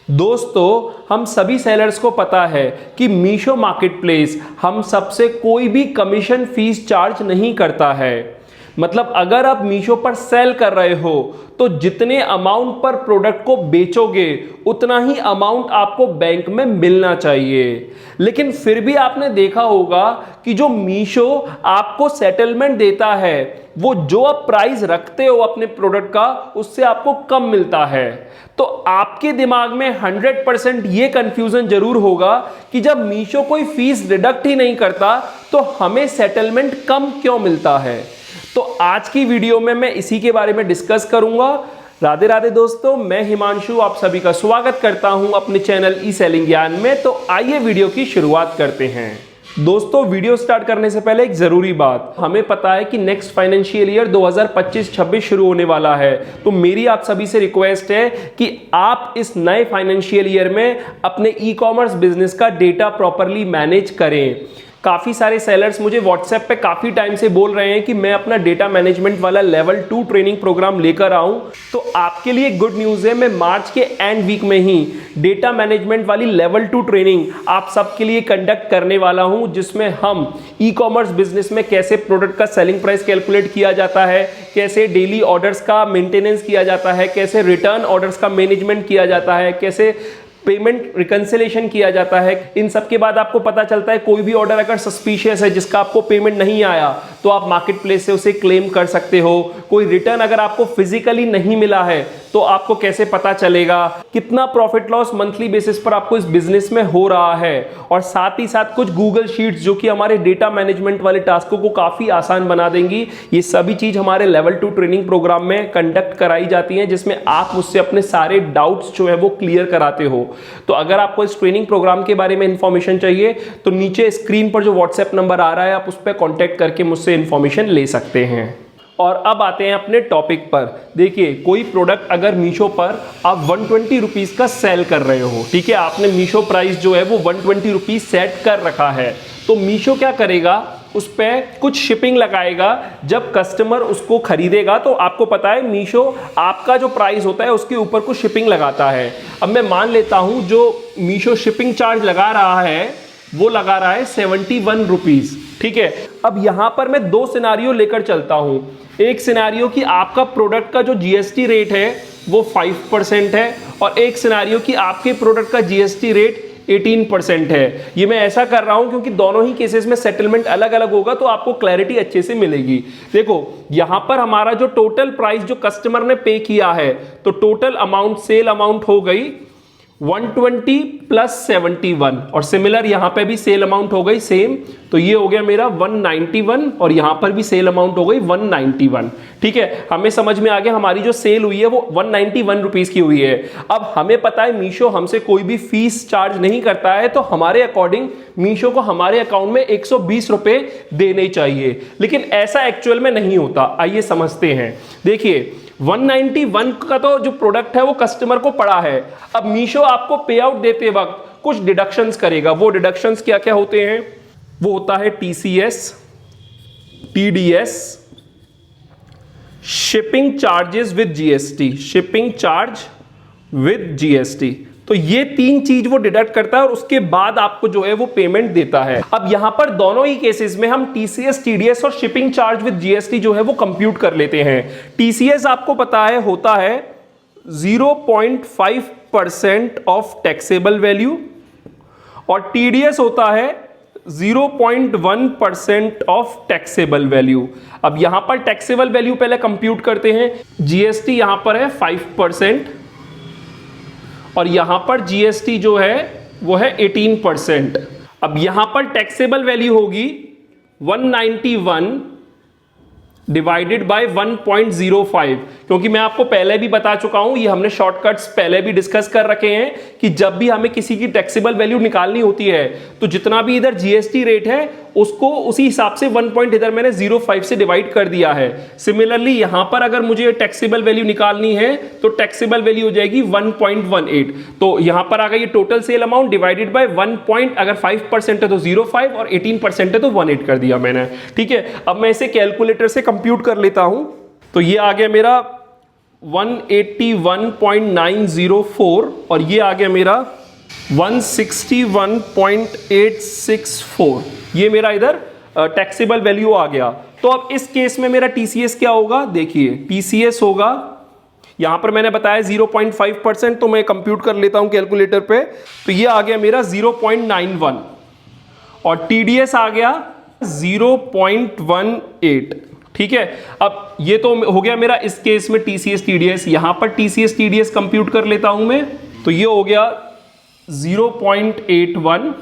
दोस्तों, हम सभी सेलर्स को पता है कि मीशो मार्केटप्लेस हम सबसे कोई भी कमीशन फीस चार्ज नहीं करता है। मतलब अगर आप मीशो पर सेल कर रहे हो तो जितने अमाउंट पर प्रोडक्ट को बेचोगे उतना ही अमाउंट आपको बैंक में मिलना चाहिए। लेकिन फिर भी आपने देखा होगा कि जो मीशो आपको सेटलमेंट देता है वो जो आप प्राइस रखते हो अपने प्रोडक्ट का उससे आपको कम मिलता है। तो आपके दिमाग में 100% ये कंफ्यूजन जरूर होगा कि जब मीशो कोई फीस डिडक्ट ही नहीं करता तो हमें सेटलमेंट कम क्यों मिलता है। तो आज की वीडियो में मैं इसी के बारे में डिस्कस करूंगा। राधे राधे दोस्तों, मैं हिमांशु आप सभी का स्वागत करता हूं अपने चैनल ई सेलिंग ज्ञान में। तो आइए वीडियो की शुरुआत करते हैं। दोस्तों, वीडियो स्टार्ट करने से पहले एक जरूरी बात, हमें पता है कि नेक्स्ट फाइनेंशियल ईयर 2025-26 शुरू होने वाला है। तो मेरी आप सभी से रिक्वेस्ट है कि आप इस नए फाइनेंशियल ईयर में अपने ई कॉमर्स बिजनेस का डेटा प्रॉपरली मैनेज करें। काफ़ी सारे सेलर्स मुझे व्हाट्सएप पे काफ़ी टाइम से बोल रहे हैं कि मैं अपना डेटा मैनेजमेंट वाला लेवल 2 ट्रेनिंग प्रोग्राम लेकर आऊं। तो आपके लिए गुड न्यूज़ है, मैं मार्च के एंड वीक में ही डेटा मैनेजमेंट वाली लेवल 2 ट्रेनिंग आप सबके लिए कंडक्ट करने वाला हूं, जिसमें हम ई कॉमर्स बिजनेस में कैसे प्रोडक्ट का सेलिंग प्राइस कैलकुलेट किया जाता है, कैसे डेली ऑर्डर्स का मेंटेनेंस किया जाता है, कैसे रिटर्न ऑर्डर्स का मैनेजमेंट किया जाता है, कैसे पेमेंट रिकंसिलेशन किया जाता है। इन सब के बाद आपको पता चलता है कोई भी ऑर्डर अगर सस्पिशियस है जिसका आपको पेमेंट नहीं आया तो आप मार्केट प्लेस से उसे क्लेम कर सकते हो। कोई रिटर्न अगर आपको फिजिकली नहीं मिला है तो आपको कैसे पता चलेगा, कितना प्रॉफिट लॉस मंथली बेसिस पर आपको इस बिजनेस में हो रहा है। और साथ ही साथ कुछ गूगल शीट्स जो कि हमारे डेटा मैनेजमेंट वाले टास्कों को काफी आसान बना देंगी। ये सभी चीज हमारे लेवल 2 ट्रेनिंग प्रोग्राम में कंडक्ट कराई जाती है, जिसमें आप मुझसे अपने सारे डाउट्स जो है वो क्लियर कराते हो। तो अगर आपको इस ट्रेनिंग प्रोग्राम के बारे में इंफॉर्मेशन चाहिए तो नीचे स्क्रीन पर जो व्हाट्सएप नंबर आ रहा है आप उस पर कांटेक्ट करके मुझसे इंफॉर्मेशन ले सकते हैं। और अब आते हैं अपने टॉपिक पर। देखिए, कोई प्रोडक्ट अगर मीशो पर आप 120 रुपीज़ का सेल कर रहे हो, ठीक है, आपने मीशो प्राइस जो है वो 120 रुपीज़ सेट कर रखा है, तो मीशो क्या करेगा, उस पर कुछ शिपिंग लगाएगा। जब कस्टमर उसको खरीदेगा तो आपको पता है मीशो आपका जो प्राइस होता है उसके ऊपर कुछ शिपिंग लगाता है। अब मैं मान लेता हूं जो मीशो शिपिंग चार्ज लगा रहा है वो लगा रहा है 71 रुपीज़, ठीक है। अब यहां पर मैं दो सिनारियो लेकर चलता हूं। एक सिनारियो कि आपका प्रोडक्ट का जो जीएसटी रेट है वो 5% है और एक सिनारियो कि आपके प्रोडक्ट का जीएसटी रेट 18% है। ये मैं ऐसा कर रहा हूं क्योंकि दोनों ही केसेस में सेटलमेंट अलग अलग होगा तो आपको क्लैरिटी अच्छे से मिलेगी। देखो, यहां पर हमारा जो टोटल प्राइस जो कस्टमर ने पे किया है तो टोटल अमाउंट सेल अमाउंट हो गई 120 प्लस 71 और सिमिलर यहां पे भी सेल अमाउंट हो गई सेम, तो ये हो गया मेरा 191 और यहां पर भी सेल अमाउंट हो गई 191। ठीक है, हमें समझ में आ गया हमारी जो सेल हुई है वो 191 रुपीज की हुई है। अब हमें पता है मीशो हमसे कोई भी फीस चार्ज नहीं करता है, तो हमारे अकॉर्डिंग मीशो को हमारे अकाउंट में 120 रुपए देने चाहिए, लेकिन ऐसा एक्चुअल में नहीं होता। आइए समझते हैं। देखिए, 191 का तो जो प्रोडक्ट है वो कस्टमर को पड़ा है। अब मीशो आपको पे आउट देते वक्त कुछ डिडक्शंस करेगा। वो डिडक्शंस क्या क्या होते हैं? वो होता है TCS, TDS, shipping charges with GST, shipping charge with GST. तो ये तीन चीज वो डिडक्ट करता है और उसके बाद आपको जो है वो पेमेंट देता है। अब यहां पर दोनों ही केसेस में हम टीसीएस, टीडीएस और शिपिंग चार्ज विद जीएसटी जो है वो कंप्यूट कर लेते हैं। टीसीएस आपको पता है होता है 0.5% ऑफ टैक्सेबल वैल्यू और टीडीएस होता है 0.1% ऑफ टैक्सेबल वैल्यू। अब यहां पर टैक्सेबल वैल्यू पहले कंप्यूट करते हैं। जीएसटी यहां पर है 5% और यहां पर जीएसटी जो है वो है 18%। अब यहां पर टैक्सेबल वैल्यू होगी 191 डिवाइडेड बाय 1.05, क्योंकि मैं आपको पहले भी बता चुका हूं, ये हमने शॉर्टकट्स पहले भी डिस्कस कर रखे हैं कि जब भी हमें किसी की टैक्सेबल वैल्यू निकालनी होती है तो जितना भी इधर जीएसटी रेट है उसको उसी हिसाब से 1 पॉइंट इधर मैंने 0.5 से डिवाइड कर दिया है। सिमिलरली यहां पर अगर मुझे टैक्सेबल वैल्यू निकालनी है तो टैक्सेबल वैल्यू हो जाएगी 1.18। तो यहां पर आ गई total sale amount divided by 1 point, अगर 5% है तो 0.5 और 18% है तो 1.8 कर दिया मैंने। ठीक है, अब मैं इसे कैलकुलेटर से कंप्यूट कर लेता हूं। तो ये आ गया मेरा 181.904 और ये आ गया मेरा 161.864, ये मेरा इधर टैक्सेबल वैल्यू आ गया। तो अब इस केस में मेरा टीसीएस क्या होगा, देखिए टीसीएस होगा, यहां पर मैंने बताया 0.5%, तो मैं कंप्यूट कर लेता हूं कैलकुलेटर पे, तो ये आ गया मेरा 0.91 और टीडीएस आ गया 0.18। ठीक है, अब ये तो हो गया मेरा इस केस में टीसीएस टीडीएस। यहां पर टीसीएस टीडीएस कंप्यूट कर लेता हूं मैं, तो ये हो गया 0.81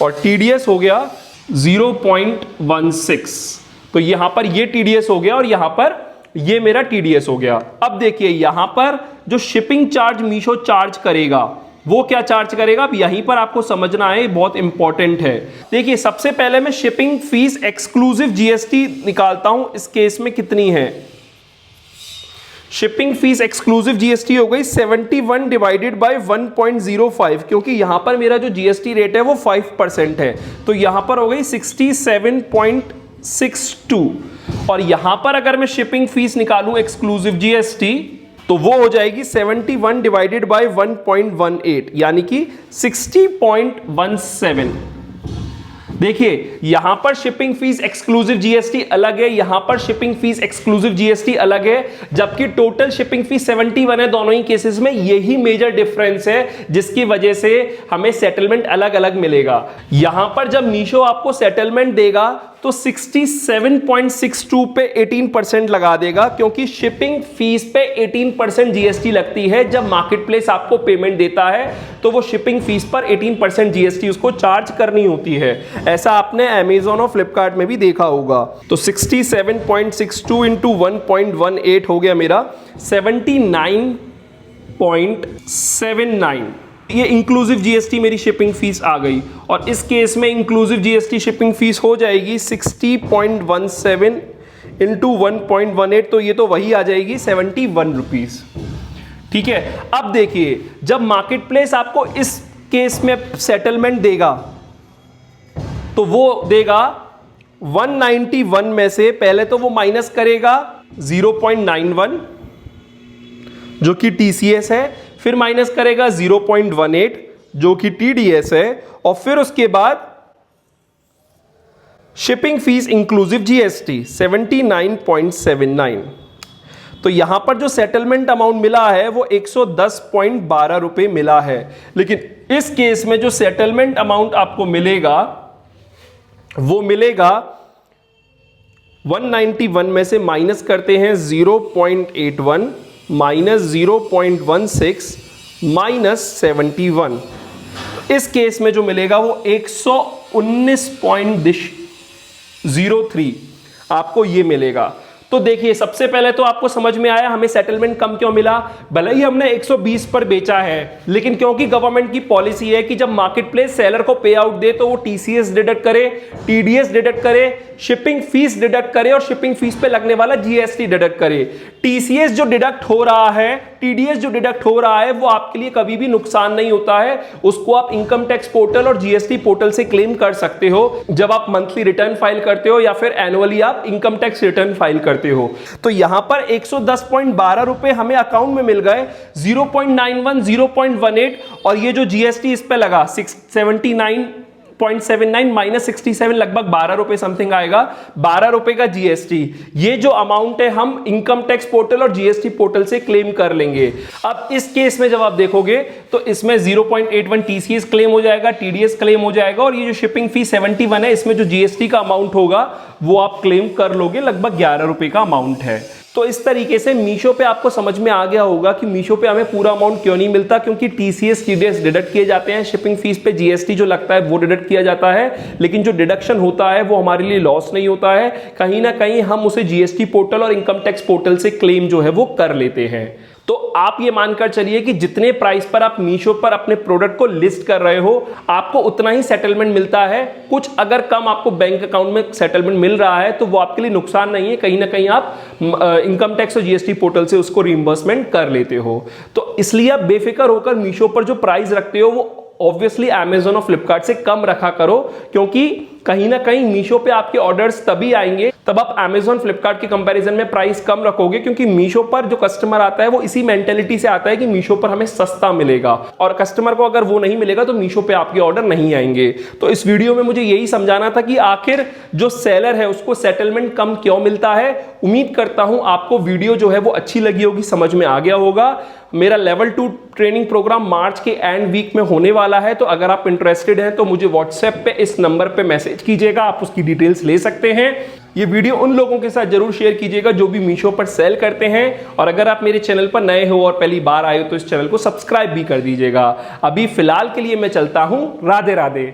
और टीडीएस हो गया 0.16। तो यहां पर ये टीडीएस हो गया और यहां पर ये मेरा टीडीएस हो गया। अब देखिए यहां पर जो शिपिंग चार्ज मीशो चार्ज करेगा वो क्या चार्ज करेगा, अब यहीं पर आपको समझना है, बहुत इंपॉर्टेंट है। देखिए सबसे पहले मैं शिपिंग फीस एक्सक्लूसिव जीएसटी निकालता हूं, इस केस में कितनी है। शिपिंग फीस एक्सक्लूसिव जीएसटी हो गई 71 डिवाइडेड बाय 1.05, क्योंकि यहां पर मेरा जो जीएसटी रेट है वो 5% है, तो यहां पर हो गई 67.62 और यहां पर अगर मैं शिपिंग फीस निकालूं एक्सक्लूसिव जीएसटी तो वो हो जाएगी 71 डिवाइडेड बाय 1.18 यानी कि 60.17। देखिए यहां पर शिपिंग फीस एक्सक्लूसिव जीएसटी अलग है, यहां पर शिपिंग फीस एक्सक्लूसिव जीएसटी अलग है, जबकि टोटल शिपिंग फीस 71 है दोनों ही केसेस में। यही मेजर डिफरेंस है जिसकी वजह से हमें सेटलमेंट अलग अलग मिलेगा। यहां पर जब मीशो आपको सेटलमेंट देगा तो 67.62 पे 18% लगा देगा, क्योंकि शिपिंग फीस पे 18% जीएसटी लगती है। जब मार्केटप्लेस आपको पेमेंट देता है तो वो शिपिंग फीस पर 18% जीएसटी उसको चार्ज करनी होती है। ऐसा आपने अमेज़न और फ्लिपकार्ट में भी देखा होगा। तो 67.62 इंटू 1.18 हो गया मेरा 79.79। ये इंक्लूसिव जीएसटी मेरी शिपिंग फीस आ गई और इस केस में इंक्लूसिव जीएसटी शिपिंग फीस हो जाएगी 60.17 इंटू 1.18, तो ये तो वही आ जाएगी 71 रुपीज। ठीक है, अब देखिए जब मार्केट प्लेस आपको इस केस में सेटलमेंट देगा तो वो देगा 191 में से पहले तो वो माइनस करेगा 0.91 जो कि टीसीएस है, फिर माइनस करेगा 0.18 जो कि टीडीएस है, और फिर उसके बाद शिपिंग फीस इंक्लूसिव जीएसटी 79.79। तो यहां पर जो सेटलमेंट अमाउंट मिला है वो 110.12 रुपए मिला है। लेकिन इस केस में जो सेटलमेंट अमाउंट आपको मिलेगा वो मिलेगा 191 में से माइनस करते हैं 0.81 माइनस 0.16 माइनस 71। इस केस में जो मिलेगा वो 119.03 आपको ये मिलेगा। तो देखिए सबसे पहले तो आपको समझ में आया हमें सेटलमेंट कम क्यों मिला। भले ही हमने 120 पर बेचा है, लेकिन क्योंकि गवर्नमेंट की पॉलिसी है कि जब मार्केट प्लेस सेलर को पे आउट दे तो वो टीसीएस डिडक्ट करे, टीडीएस डिडक्ट करे, शिपिंग फीस डिडक्ट करे और शिपिंग फीस पे लगने वाला जीएसटी डिडक्ट करे। टीसीएस जो डिडक्ट हो रहा है, टीडीएस जो डिडक्ट हो रहा है, वो आपके लिए कभी भी नुकसान नहीं होता है। उसको आप इनकम टैक्स पोर्टल और जीएसटी पोर्टल से क्लेम कर सकते हो जब आप मंथली रिटर्न फाइल करते हो या फिर एनुअली आप इनकम टैक्स रिटर्न फाइल करते हो। तो यहां पर 110.12 रुपए हमें अकाउंट में मिल गए, 0.91 0.18 और ये जो जीएसटी इस पे लगा 79.79 माइनस 67 लगभग 12 रुपए समथिंग आएगा, 12 रुपए का जीएसटी। ये जो अमाउंट है हम इनकम टैक्स पोर्टल और जीएसटी पोर्टल से क्लेम कर लेंगे। अब इस केस में जब आप देखोगे तो इसमें 0.81 टीसीएस क्लेम हो जाएगा, टीडीएस क्लेम हो जाएगा और ये जो शिपिंग फी 71 है इसमें जो जीएसटी का अमाउंट होगा वो आप क्लेम कर लोगे, लगभग 11 रुपए का अमाउंट है। तो इस तरीके से मीशो पे आपको समझ में आ गया होगा कि मीशो पे हमें पूरा अमाउंट क्यों नहीं मिलता, क्योंकि टीसीएस टीडीएस डिडक्ट किए जाते हैं, शिपिंग फीस पे जीएसटी जो लगता है वो डिडक्ट किया जाता है, लेकिन जो डिडक्शन होता है वो हमारे लिए लॉस नहीं होता है। कहीं ना कहीं हम उसे जीएसटी पोर्टल और इनकम टैक्स पोर्टल से क्लेम जो है वो कर लेते हैं। तो आप ये मानकर चलिए कि जितने प्राइस पर आप मीशो पर अपने प्रोडक्ट को लिस्ट कर रहे हो आपको उतना ही सेटलमेंट मिलता है। कुछ अगर कम आपको बैंक अकाउंट में सेटलमेंट मिल रहा है तो वो आपके लिए नुकसान नहीं है, कहीं ना कहीं आप इनकम टैक्स और जीएसटी पोर्टल से उसको रिइंबर्समेंट कर लेते हो। तो इसलिए आप बेफिक्र होकर मीशो पर जो प्राइस रखते हो वो ऑब्वियसली अमेज़न और फ्लिपकार्ट से कम रखा करो, क्योंकि कहीं ना कहीं मीशो पे आपके ऑर्डर्स तभी आएंगे तब आप Amazon फ्लिपकार्ट के कंपैरिजन में प्राइस कम रखोगे, क्योंकि मीशो पर जो कस्टमर आता है वो इसी मेंटेलिटी से आता है कि मीशो पर हमें सस्ता मिलेगा, और कस्टमर को अगर वो नहीं मिलेगा तो मीशो पे आपके ऑर्डर नहीं आएंगे। तो इस वीडियो में मुझे यही समझाना था कि आखिर जो सेलर है उसको सेटलमेंट कम क्यों मिलता है। उम्मीद करता हूं आपको वीडियो जो है वो अच्छी लगी होगी, समझ में आ गया होगा। मेरा लेवल 2 ट्रेनिंग प्रोग्राम मार्च के एंड वीक में होने वाला है, तो अगर आप इंटरेस्टेड हैं तो मुझे व्हाट्सएप पे इस नंबर पे मैसेज कीजिएगा, आप उसकी डिटेल्स ले सकते हैं। ये वीडियो उन लोगों के साथ जरूर शेयर कीजिएगा जो भी मीशो पर सेल करते हैं, और अगर आप मेरे चैनल पर नए हो और पहली बार आए हो तो इस चैनल को सब्सक्राइब भी कर दीजिएगा। अभी फिलहाल के लिए मैं चलता हूं, राधे राधे।